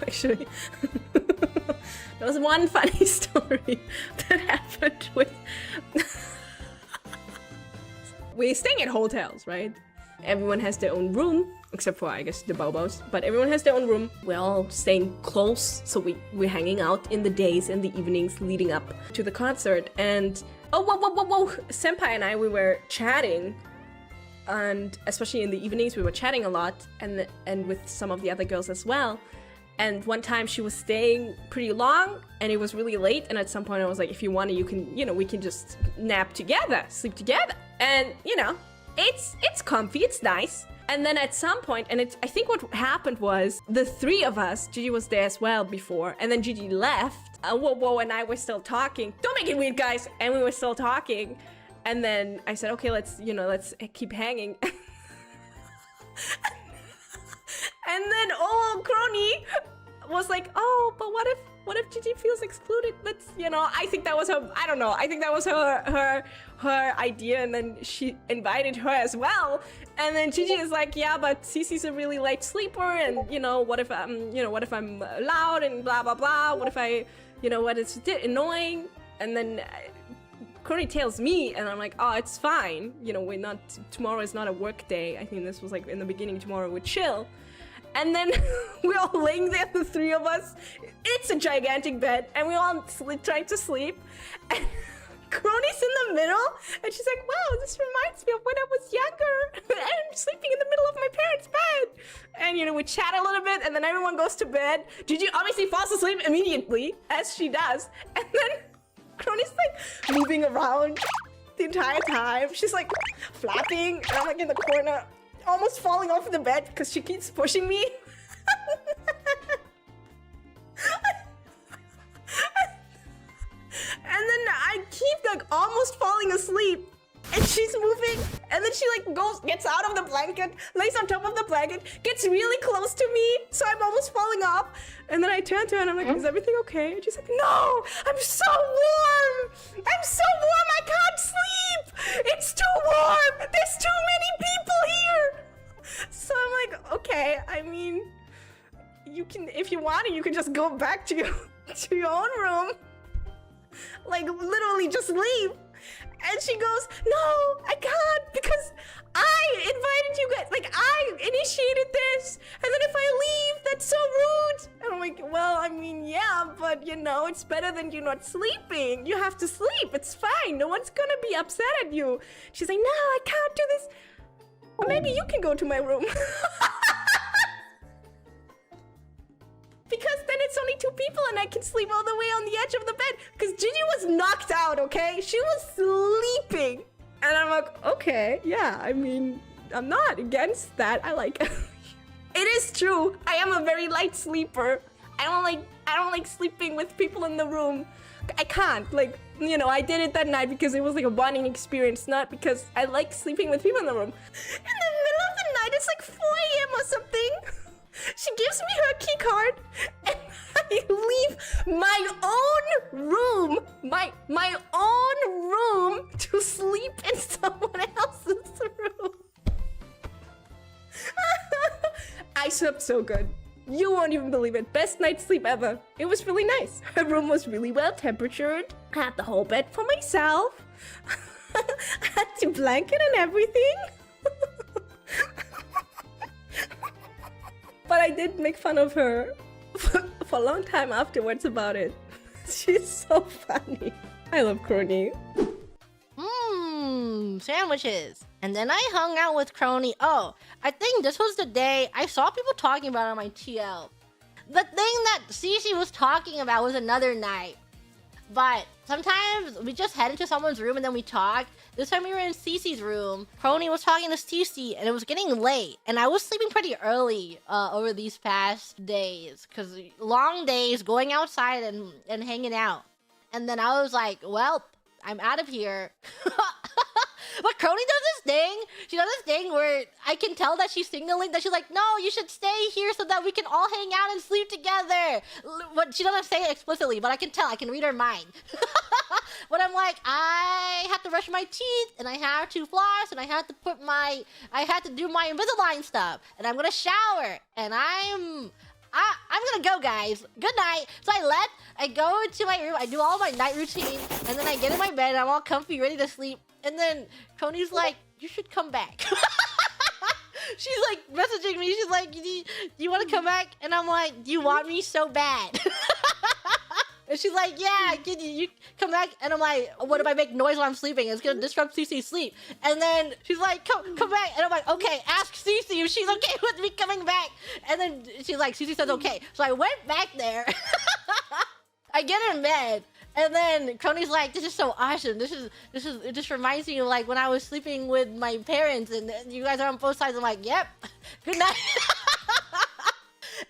Actually, there was one funny story that happened with. We're staying at hotels, right? Everyone has their own room, except for, I guess, the Bobos. But everyone has their own room. We're all staying close, so we're hanging out in the days and the evenings leading up to the concert. And oh, whoa! Senpai and I, we were chatting, and especially in the evenings, we were chatting a lot, and with some of the other girls as well. And one time she was staying pretty long, and it was really late. And at some point, I was like, if you want to, you can, we can just nap together, sleep together, and it's comfy, it's nice. And then at some point, and I think what happened was the three of us, Gigi was there as well before, and then Gigi left. Whoa, and I were still talking. Don't make it weird, guys. And we were still talking. And then I said, okay, let's keep hanging. And then Kronii was like, oh, but what if Gigi feels excluded? Let's, I think that was her, I don't know. I think that was her idea, and then she invited her as well. And then Gigi is like, yeah, but Cece's a really light sleeper, and what if I'm loud and blah blah blah? What if what is annoying? And then Kronii tells me, and I'm like, oh, it's fine. Tomorrow is not a work day. I think this was like in the beginning, tomorrow we'd chill. And then we're all laying there, the three of us. It's a gigantic bed, and we're all trying to sleep. And Kronii's in the middle, and she's like, wow, this reminds me of when I was younger and sleeping in the middle of my parents' bed. And, we chat a little bit, and then everyone goes to bed. Gigi obviously falls asleep immediately, as she does. And then Kronii's like moving around the entire time. She's like flapping, and I'm like in the corner, almost falling off the bed because she keeps pushing me. And then I keep like almost falling asleep, and she's moving, and then she like gets out of the blanket, lays on top of the blanket, gets really close to me, so I'm almost falling off. And then I turn to her and I'm like, is everything okay? And she's like, no, I'm so warm. I'm so warm, I can't sleep. It's too warm. There's too many people here. So I'm like, okay, I mean, you can, if you want to, you can just go back to your own room. Like, literally just leave. And she goes, no, I can't, because I invited you guys. Like, I initiated this. And then if I leave, that's so rude. And I'm like, well, I mean, yeah, but it's better than you not sleeping. You have to sleep. It's fine. No one's gonna be upset at you. She's like, no, I can't do this. Or maybe you can go to my room. Because then it's only two people and I can sleep all the way on the edge of the bed. Because Gigi was knocked out, okay? She was sleeping. And I'm like, okay, yeah, I mean, I'm not against that. I like it. It is true. I am a very light sleeper. I don't like sleeping with people in the room. I can't. Like, I did it that night because it was like a bonding experience, not because I like sleeping with people in the room. In the middle of the night, it's like 4 a.m. or something. She gives me her key card, and I leave my own room, my own room, to sleep in someone else's room. I slept so good. You won't even believe it. Best night's sleep ever. It was really nice. Her room was really well temperatured. I had the whole bed for myself. I had the blanket and everything. But I did make fun of her for a long time afterwards about it. She's so funny. I love Kronii. Sandwiches. And then I hung out with Kronii. Oh, I think this was the day I saw people talking about it on my TL. The thing that Cece was talking about was another night. But sometimes we just head into someone's room and then we talk. This time we were in Cece's room. Kronii was talking to Cece and it was getting late. And I was sleeping pretty early over these past days. Because long days, going outside and hanging out. And then I was like, well, I'm out of here. But Kronii does this thing. She does this thing where I can tell that she's signaling that she's like, no, you should stay here so that we can all hang out and sleep together. But she doesn't say it explicitly, but I can tell. I can read her mind. But I'm like, I have to brush my teeth, and I have to floss, and I have to do my Invisalign stuff, and I'm gonna shower, and I'm gonna go, guys. Good night. So I left. I go to my room. I do all my night routine, and then I get in my bed. I'm all comfy, ready to sleep. And then Kronii's like, "You should come back." She's like messaging me. She's like, "Do you want to come back?" And I'm like, "Do you want me so bad?" And she's like, "Yeah, can you come back?" And I'm like, "What if I make noise while I'm sleeping? It's gonna disrupt Cece's sleep." And then she's like, come back. And I'm like, "Okay, ask Cece if she's okay with me coming back." And then she's like, Cece says okay. So I went back there. I get in bed. And then Kronii's like, "This is so awesome. This is it just reminds me of like when I was sleeping with my parents and you guys are on both sides." I'm like, "Yep. Good night."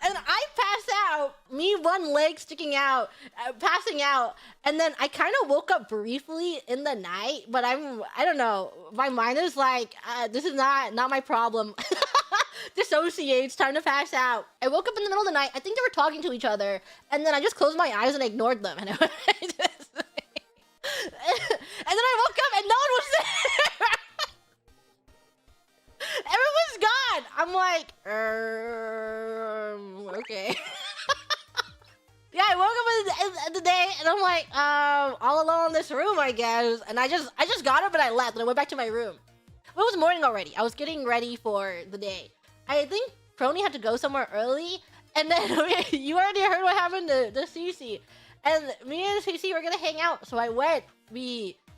And I pass out, me one leg sticking out, passing out. And then I kind of woke up briefly in the night, but I don't know. My mind is like, this is not my problem. Dissociates, time to pass out. I woke up in the middle of the night. I think they were talking to each other. And then I just closed my eyes and ignored them. And I went and then I woke up and no one was there. Everyone's gone. I'm like, okay. Yeah, I woke up in the day and I'm like, all alone in this room, I guess. And I just got up and I left and I went back to my room. It was morning already. I was getting ready for the day. I think Kronii had to go somewhere early. And then you already heard what happened to Cece. And me and Cece were gonna hang out. So I went.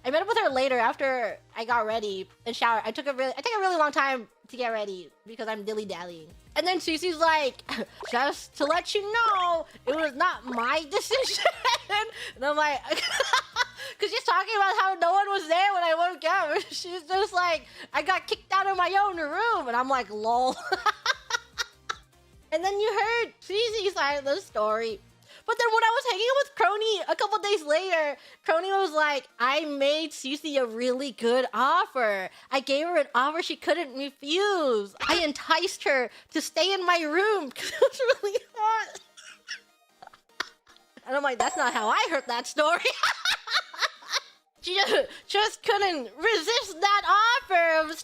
I met up with her later after I got ready and showered. I take a really long time to get ready because I'm dilly-dallying. And then Cece's like, "Just to let you know, it was not my decision." And I'm like, because she's talking about how no one was there when I woke up. She's just like, "I got kicked out of my own room." And I'm like, lol. And then you heard Cece's side of the story. But then when I was hanging out with Kronii a couple days later, Kronii was like, "I made Cece a really good offer. I gave her an offer she couldn't refuse. I enticed her to stay in my room because it was really hot." And I'm like, that's not how I heard that story. She just couldn't resist that offer of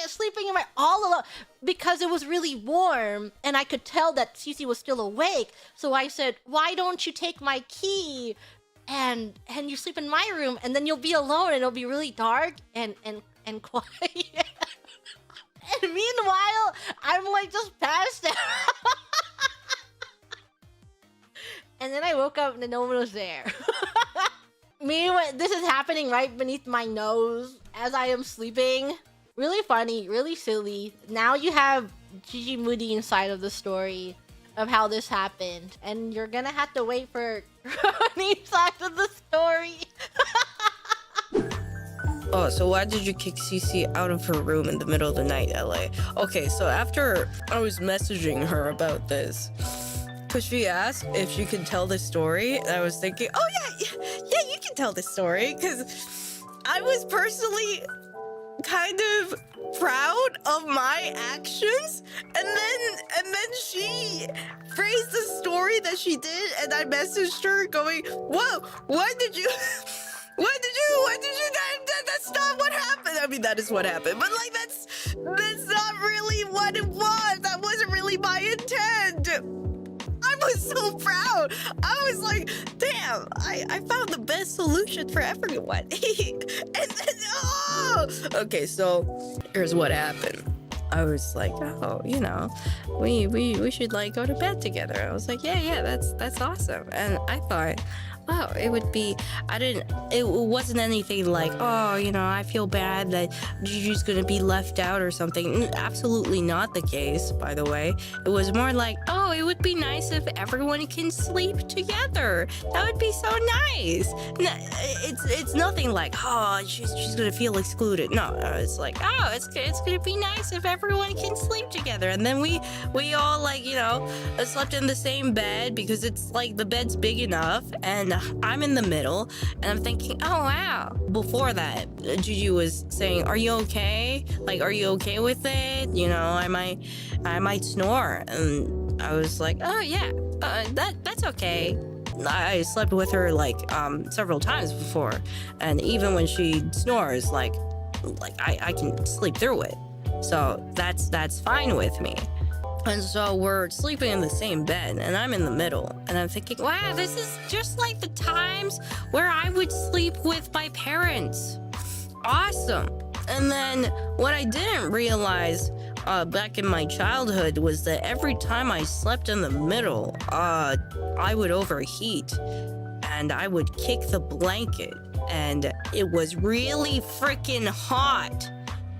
sleeping in my all alone because it was really warm and I could tell that Cece was still awake. So I said, "Why don't you take my key and you sleep in my room and then you'll be alone and it'll be really dark and quiet." And meanwhile, I'm like just passed out. And then I woke up and no one was there. This is happening right beneath my nose as I am sleeping. Really funny, really silly. Now you have Gigi Moody inside of the story of how this happened. And you're gonna have to wait for Kronii's side of the story. Oh, so why did you kick Cece out of her room in the middle of the night, LA? Okay, so after I was messaging her about this, because she asked if she could tell this story, and I was thinking, oh yeah, you can tell this story, because I was personally kind of proud of my actions, and then she phrased the story that she did, and I messaged her going, "Whoa, what did you that's not what happened." I mean, that is what happened, but like that's not really what it was. That wasn't really my intent. I was so proud. I was like, damn, I found the best solution for everyone. And then, oh! Okay, so here's what happened. I was like, oh, you know, we should like go to bed together. I was like, yeah, that's awesome. And I thought, wow, it would be, it wasn't anything like, oh, you know, I feel bad that Gigi's gonna be left out or something. Absolutely not the case, by the way. It was more like, oh, it would be nice if everyone can sleep together. That would be so nice. It's nothing like, oh, she's gonna feel excluded. No, it's like, oh, it's gonna be nice if everyone can sleep together. And then we all like, you know, slept in the same bed because it's like the bed's big enough and I'm in the middle, and I'm thinking, oh wow. Before that, Gigi was saying, "Are you okay? Like, are you okay with it? You know, I might snore." And I was like, "Oh yeah, that's okay." I slept with her like several times before, and even when she snores, like I can sleep through it. So that's fine with me. And so we're sleeping in the same bed, and I'm in the middle. And I'm thinking, wow, this is just like the times where I would sleep with my parents. Awesome. And then what I didn't realize back in my childhood was that every time I slept in the middle, I would overheat and I would kick the blanket, and it was really freaking hot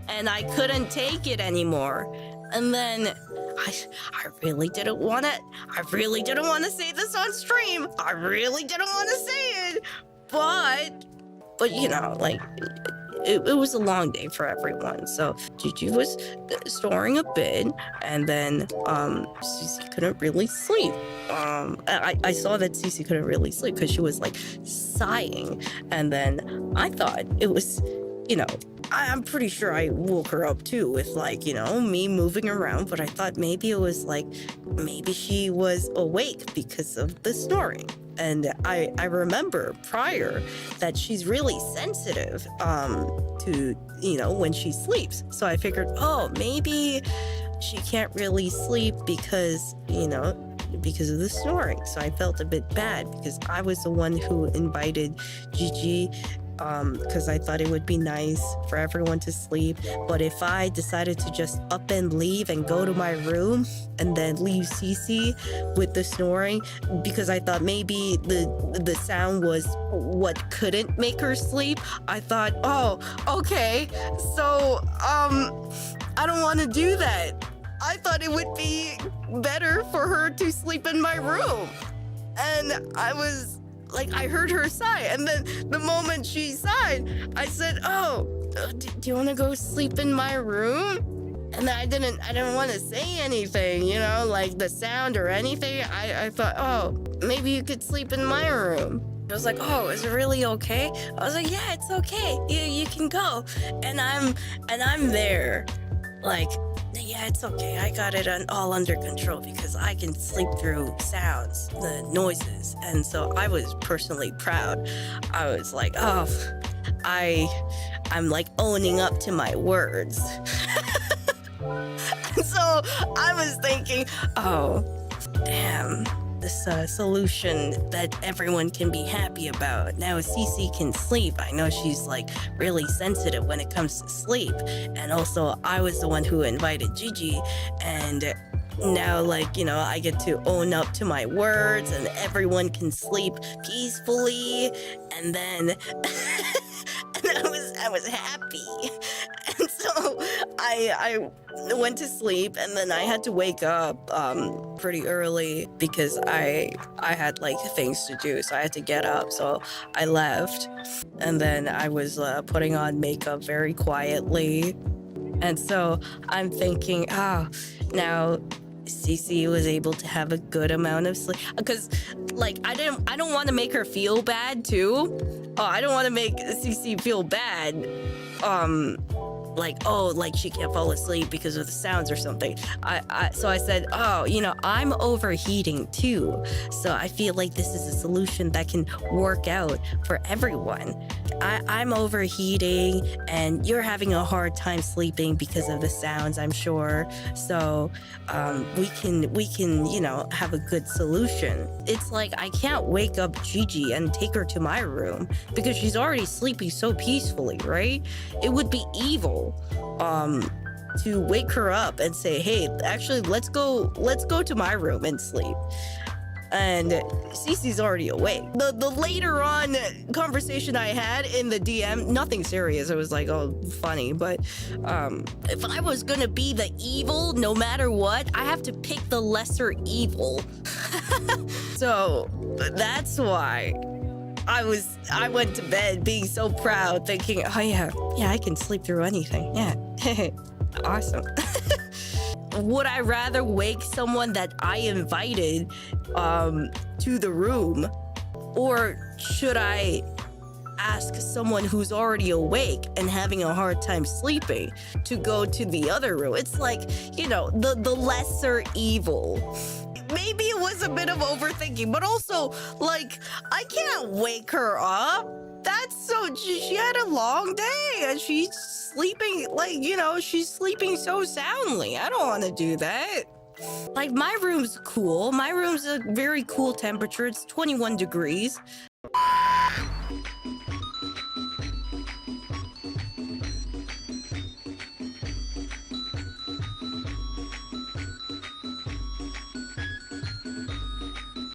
and I couldn't take it anymore. And then I really didn't want to say this on stream. I really didn't want to say it. But you know, like, it was a long day for everyone. So Gigi was snoring a bit, and then Cece couldn't really sleep. I saw that Cece couldn't really sleep because she was like sighing, and then I thought it was, you know, I'm pretty sure I woke her up too with, like, you know, me moving around, but I thought maybe it was like, maybe she was awake because of the snoring. And I remember prior that she's really sensitive to, you know, when she sleeps. So I figured, oh, maybe she can't really sleep because, you know, because of the snoring. So I felt a bit bad because I was the one who invited Gigi, because I thought it would be nice for everyone to sleep. But if I decided to just up and leave and go to my room and then leave Cece with the snoring, because I thought maybe the sound was what couldn't make her sleep, I thought, oh, okay, so I don't want to do that. I thought it would be better for her to sleep in my room. And I was like, I heard her sigh, and then the moment she sighed, I said, oh, do you want to go sleep in my room? And then I didn't want to say anything, you know, like the sound or anything. I thought, oh, maybe you could sleep in my room. I was like, oh, is it really okay? I was like, yeah, it's okay. You can go. And I'm there, like, yeah, it's okay. I got it all under control because I can sleep through sounds, the noises. And so I was personally proud. I was like, oh, I'm like owning up to my words. And so I was thinking, oh, damn, this solution that everyone can be happy about. Now Cece can sleep. I know she's like really sensitive when it comes to sleep. And also I was the one who invited Gigi, and now, like, you know, I get to own up to my words and everyone can sleep peacefully. And then and I was happy. And so I went to sleep, and then I had to wake up pretty early because I had like things to do, so I had to get up. So I left, and then I was putting on makeup very quietly. And so I'm thinking, oh, now Cece was able to have a good amount of sleep, because like I don't want to make her feel bad too. I don't want to make Cece feel bad. Like, oh, like she can't fall asleep because of the sounds or something. So I said, oh, you know, I'm overheating too. So I feel like this is a solution that can work out for everyone. I'm overheating and you're having a hard time sleeping because of the sounds, I'm sure. So we can, you know, have a good solution. It's like I can't wake up Gigi and take her to my room because she's already sleeping so peacefully, right? It would be evil to wake her up and say, hey, actually, let's go to my room and sleep. And Cece's already awake. The later on conversation I had in the DM, nothing serious. It was like, oh, funny. But if I was gonna be the evil, no matter what, I have to pick the lesser evil. So that's why I went to bed being so proud, thinking, oh yeah, I can sleep through anything. Yeah, awesome. Would I rather wake someone that I invited to the room, or should I ask someone who's already awake and having a hard time sleeping to go to the other room? It's like, you know, the lesser evil. Maybe it was a bit of overthinking, but also, like, I can't wake her up. She had a long day and she's sleeping, like, you know, she's sleeping so soundly. I don't want to do that. Like, my room's cool. My room's a very cool temperature. It's 21 degrees.